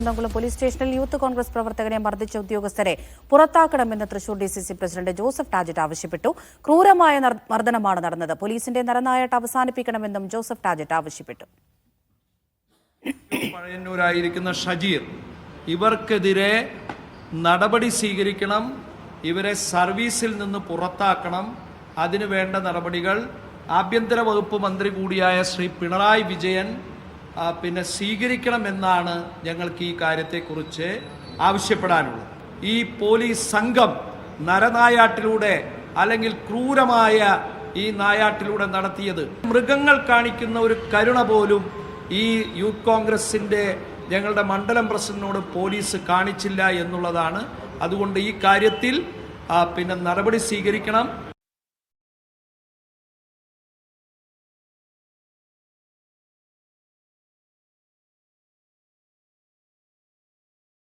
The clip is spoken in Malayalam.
കുന്നംകുളം പോലീസ് സ്റ്റേഷനിൽ യൂത്ത് കോൺഗ്രസ് പ്രവർത്തകനെ മർദ്ദിച്ച ഉദ്യോഗസ്ഥരെ പുറത്താക്കണമെന്ന് തൃശൂർ ഡിസിസി പ്രസിഡന്റ് ജോസഫ് ടാജറ്റ് ആവശ്യപ്പെട്ടു. ക്രൂരമായ മർദ്ദനമാണ് നടന്നത്. പോലീസിന്റെ നരനായാട്ട് അവസാനിപ്പിക്കണമെന്നും ജോസഫ് ടാജറ്റ് ആവശ്യപ്പെട്ടു. പഴയന്നൂരായിരിക്കുന്ന ഷജീർ, ഇവർക്കെതിരെ നടപടി സ്വീകരിക്കണം. ഇവരെ സർവീസിൽ നിന്ന് പുറത്താക്കണം. അതിനു വേണ്ട നടപടികൾ ആഭ്യന്തര വകുപ്പ് മന്ത്രി കൂടിയായ ശ്രീ പിണറായി വിജയൻ സ്വീകരിക്കണമെന്നാണ് ഞങ്ങൾക്ക് ഈ കാര്യത്തെക്കുറിച്ച് ആവശ്യപ്പെടാനുള്ളത്. ഈ പോലീസ് സംഘം നരനായാട്ടിലൂടെ അല്ലെങ്കിൽ ക്രൂരമായ ഈ നായാട്ടിലൂടെ നടത്തിയത് മൃഗങ്ങൾ കാണിക്കുന്ന ഒരു കരുണ പോലും ഈ യൂത്ത് കോൺഗ്രസിൻ്റെ ഞങ്ങളുടെ മണ്ഡലം പ്രസിഡന്റിനോട് പോലീസ് കാണിച്ചില്ല എന്നുള്ളതാണ്. അതുകൊണ്ട് ഈ കാര്യത്തിൽ നടപടി സ്വീകരിക്കണം.